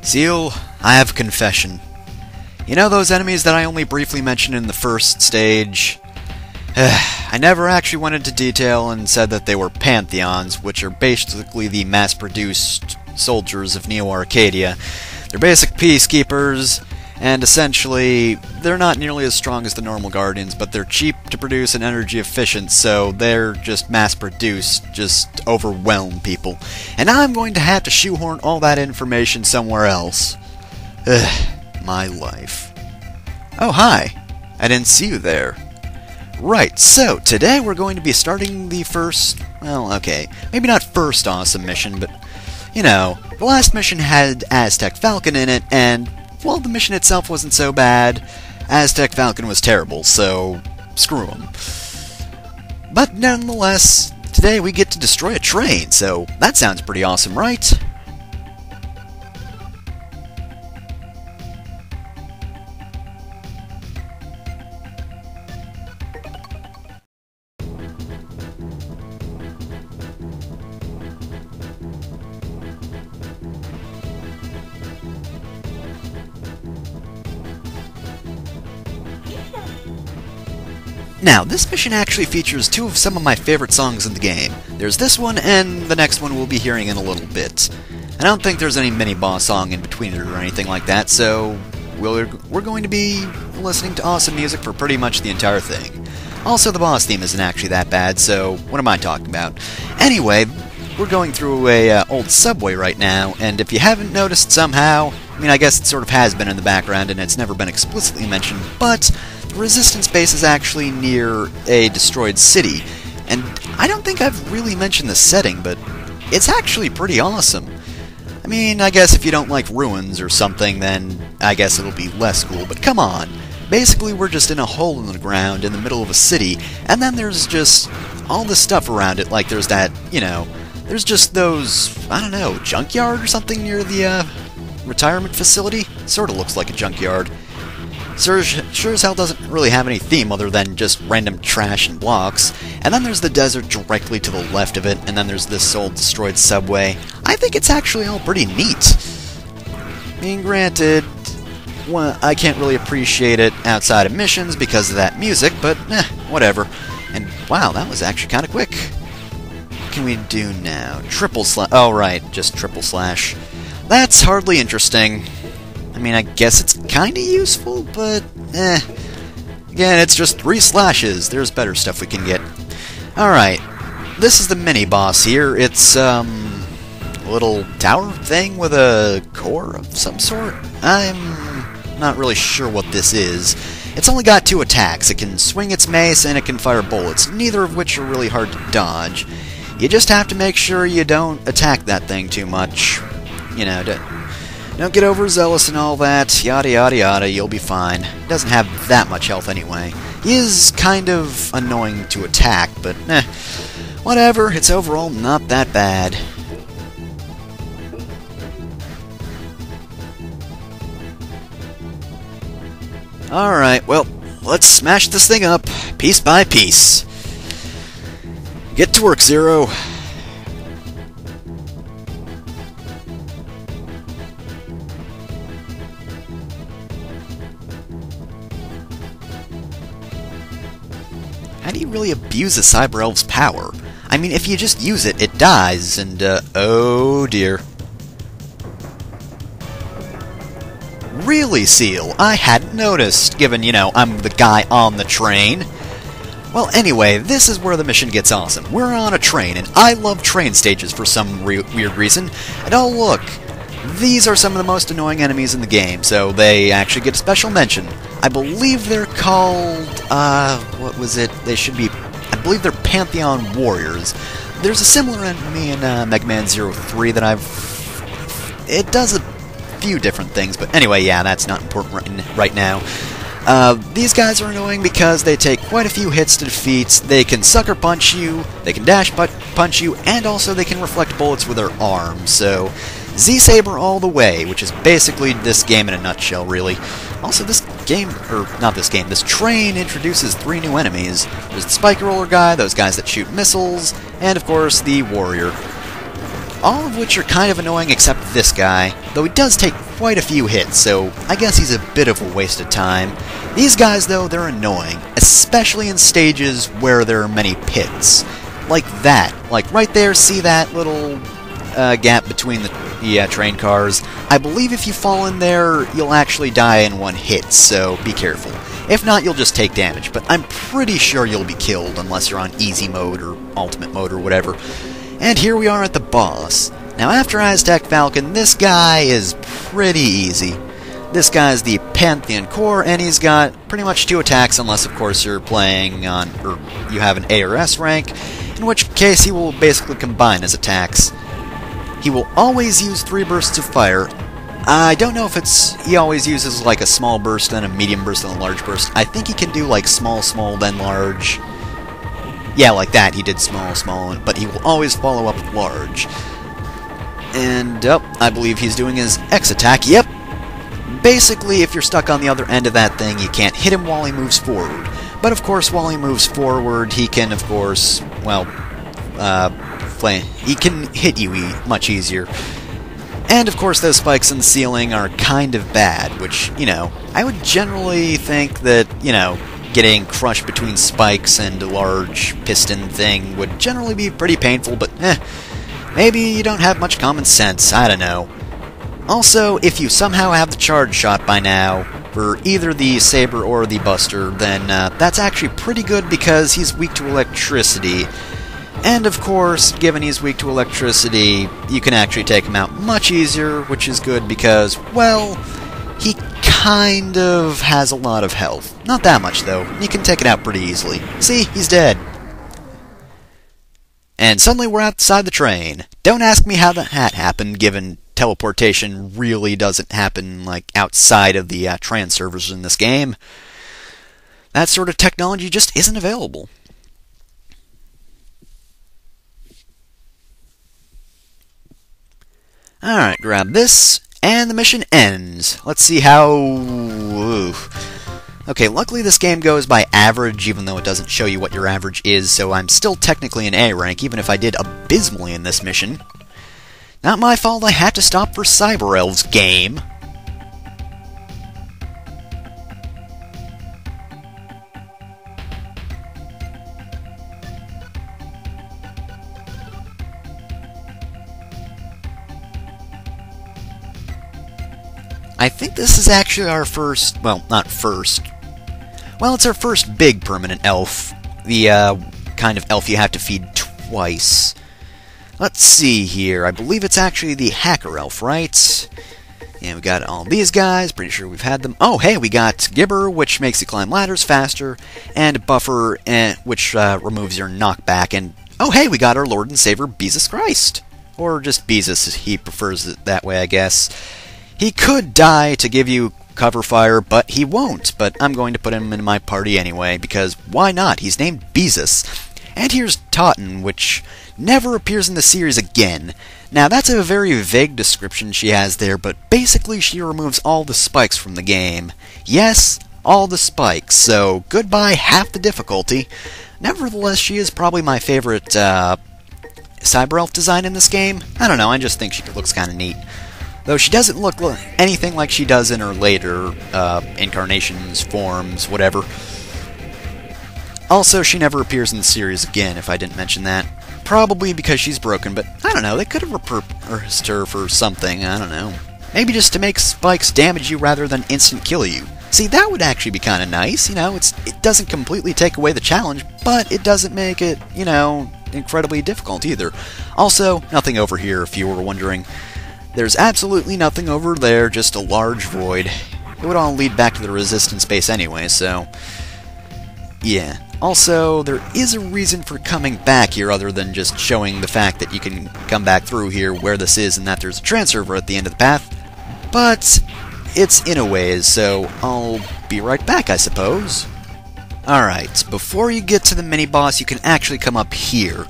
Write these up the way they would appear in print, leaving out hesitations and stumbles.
Seal, I have a confession. You know those enemies that I only briefly mentioned in the first stage? I never actually went into detail and said that they were Pantheons, which are basically the mass-produced soldiers of Neo Arcadia. They're basic peacekeepers, and essentially, they're not nearly as strong as the normal Guardians, but they're cheap to produce and energy efficient, so they're just mass-produced, just overwhelm people. And now I'm going to have to shoehorn all that information somewhere else. My life. Oh, hi. I didn't see you there. Right, so today we're going to be starting the first, well, okay, maybe not first awesome mission, but, you know, the last mission had Aztec Falcon in it, and while the mission itself wasn't so bad, Aztec Falcon was terrible, so screw him. But nonetheless, today we get to destroy a train, so that sounds pretty awesome, right? Now, this mission actually features two of some of my favorite songs in the game. There's this one, and the next one we'll be hearing in a little bit. I don't think there's any mini-boss song in between it or anything like that, so we're going to be listening to awesome music for pretty much the entire thing. Also, the boss theme isn't actually that bad, so what am I talking about? Anyway, we're going through a old subway right now, and if you haven't noticed somehow, I mean, I guess it sort of has been in the background and it's never been explicitly mentioned, but the Resistance base is actually near a destroyed city, and I don't think I've really mentioned the setting, but it's actually pretty awesome. I mean, I guess if you don't like ruins or something, then I guess it'll be less cool, but come on. Basically, we're just in a hole in the ground in the middle of a city, and then there's just all this stuff around it, like there's that, you know, there's just those, I don't know, junkyard or something near the, retirement facility? Sorta looks like a junkyard. Sure as hell doesn't really have any theme other than just random trash and blocks. And then there's the desert directly to the left of it, and then there's this old destroyed subway. I think it's actually all pretty neat. I mean, granted, well, I can't really appreciate it outside of missions because of that music, but whatever. And wow, that was actually kind of quick. What can we do now? Triple slash. Oh, right, just triple slash. That's hardly interesting. I mean, I guess it's kind of useful, but Again, it's just 3 slashes. There's better stuff we can get. Alright, this is the mini-boss here. It's, a little tower thing with a core of some sort? I'm not really sure what this is. It's only got 2 attacks. It can swing its mace and it can fire bullets, neither of which are really hard to dodge. You just have to make sure you don't attack that thing too much. You know, don't get overzealous and all that, yada yada yada, you'll be fine. Doesn't have that much health anyway. He is kind of annoying to attack, but whatever, it's overall not that bad. Alright, well, let's smash this thing up, piece by piece. Get to work, Zero. How do you really abuse a Cyber Elf's power? I mean, if you just use it, it dies, and, oh dear. Really, Seal? I hadn't noticed, given, you know, I'm the guy on the train. Well, anyway, this is where the mission gets awesome. We're on a train, and I love train stages for some weird reason. And oh look, these are some of the most annoying enemies in the game, so they actually get a special mention. I believe they're called, what was it? They should be, I believe they're Pantheon Warriors. There's a similar enemy in Mega Man 03 that it does a few different things, but anyway, yeah, that's not important right now. These guys are annoying because they take quite a few hits to defeat. They can sucker punch you, they can dash punch you, and also they can reflect bullets with their arms, so Z-Saber all the way, which is basically this game in a nutshell, really. Also, this game, or not this game, this train introduces 3 new enemies. There's the Spike Roller guy, those guys that shoot missiles, and of course the Warrior. All of which are kind of annoying except this guy, though he does take quite a few hits, so I guess he's a bit of a waste of time. These guys, though, they're annoying, especially in stages where there are many pits. Like that. Like right there, see that little gap between the train cars? I believe if you fall in there, you'll actually die in one hit, so be careful. If not, you'll just take damage, but I'm pretty sure you'll be killed unless you're on easy mode or ultimate mode or whatever. And here we are at the boss. Now after Aztec Falcon, this guy is pretty easy. This guy's the Pantheon Core, and he's got pretty much 2 attacks, unless of course you're playing on, or you have an A or S rank, in which case he will basically combine his attacks. He will always use 3 bursts of fire. I don't know if he always uses like a small burst, then a medium burst, then a large burst. I think he can do like small, then large. Yeah, like that, he did small, but he will always follow up with large. And, I believe he's doing his X attack, yep! Basically, if you're stuck on the other end of that thing, you can't hit him while he moves forward. But of course, while he moves forward, he can, of course, well, he can hit you much easier. And of course, those spikes in the ceiling are kind of bad, which, you know, I would generally think that, you know, getting crushed between spikes and a large piston thing would generally be pretty painful, but maybe you don't have much common sense, I don't know. Also, if you somehow have the charge shot by now, for either the Saber or the Buster, then that's actually pretty good because he's weak to electricity. And of course, given he's weak to electricity, you can actually take him out much easier, which is good because, well, he kind of has a lot of health. Not that much, though. You can take it out pretty easily. See? He's dead. And suddenly we're outside the train. Don't ask me how that happened, given teleportation really doesn't happen, like, outside of the tran servers in this game. That sort of technology just isn't available. Alright, grab this, and the mission ends. Let's see how... Ooh. Okay, luckily this game goes by average, even though it doesn't show you what your average is, so I'm still technically in A rank, even if I did abysmally in this mission. Not my fault I had to stop for Cyber Elves, game. I think this is actually our first, well, not first. Well, it's our first big permanent elf. The kind of elf you have to feed twice. Let's see here. I believe it's actually the Hacker Elf, right? Yeah, we got all these guys. Pretty sure we've had them. Oh, hey, we got Gibber, which makes you climb ladders faster, and Buffer, which removes your knockback. And, oh, hey, we got our Lord and Savior, Beesus Christ. Or just Beezus, he prefers it that way, I guess. He could die to give you cover fire, but he won't. But I'm going to put him in my party anyway, because why not? He's named Beezus. And here's Totten, which never appears in the series again. Now, that's a very vague description she has there, but basically she removes all the spikes from the game. Yes, all the spikes, so goodbye half the difficulty. Nevertheless, she is probably my favorite Cyber Elf design in this game. I don't know, I just think she looks kind of neat. Though she doesn't look anything like she does in her later incarnations, forms, whatever. Also, she never appears in the series again, if I didn't mention that. Probably because she's broken, but I don't know, they could have repurposed her for something, I don't know. Maybe just to make spikes damage you rather than instant kill you. See, that would actually be kind of nice, you know, it doesn't completely take away the challenge, but it doesn't make it, you know, incredibly difficult either. Also, nothing over here, if you were wondering. There's absolutely nothing over there, just a large void. It would all lead back to the resistance base anyway, so... yeah. Also, there is a reason for coming back here other than just showing the fact that you can come back through here where this is and that there's a tran server at the end of the path. But it's in a ways, so I'll be right back, I suppose. Alright, before you get to the mini-boss, you can actually come up here.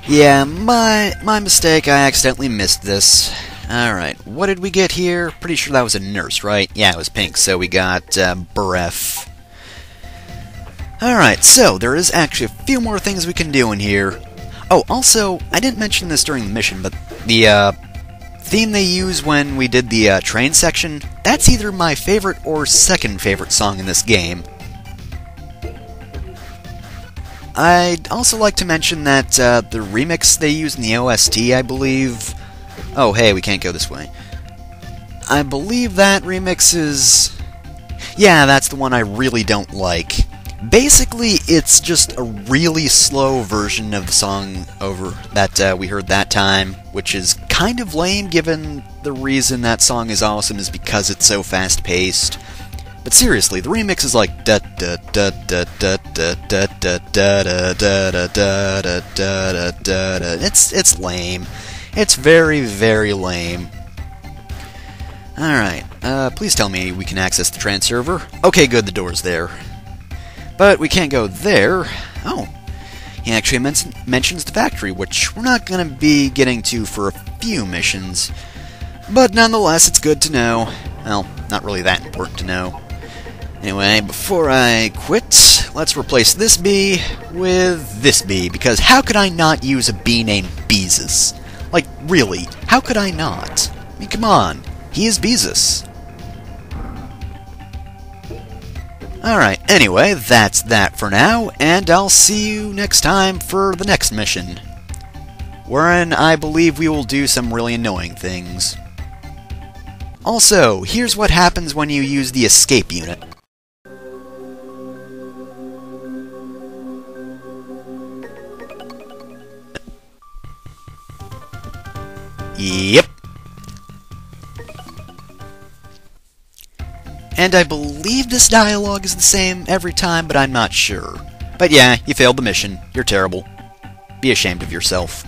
Yeah, my mistake, I accidentally missed this. Alright, what did we get here? Pretty sure that was a nurse, right? Yeah, it was pink, so we got Bireff. Alright, so there is actually a few more things we can do in here. Oh, also, I didn't mention this during the mission, but the theme they use when we did the train section, that's either my favorite or second favorite song in this game. I'd also like to mention that the remix they use in the OST, I believe... Oh, hey, we can't go this way. I believe that remix is... Yeah, that's the one I really don't like. Basically, it's just a really slow version of the song that we heard that time, which is kind of lame given the reason that song is awesome is because it's so fast-paced. But seriously, the remix is like da da da da da da da da da da da da da da da. It's lame. It's very, very lame. Alright, please tell me we can access the trans server. Okay, good, the door's there. But we can't go there. Oh, he actually mentions the factory, which we're not going to be getting to for a few missions. But nonetheless, it's good to know. Well, not really that important to know. Anyway, before I quit, let's replace this bee with this bee, because how could I not use a bee named Beesus? Like, really, how could I not? I mean, come on, he is Beesus. Alright, anyway, that's that for now, and I'll see you next time for the next mission, wherein I believe we will do some really annoying things. Also, here's what happens when you use the escape unit. Yep. And I believe this dialogue is the same every time, but I'm not sure. But yeah, you failed the mission. You're terrible. Be ashamed of yourself.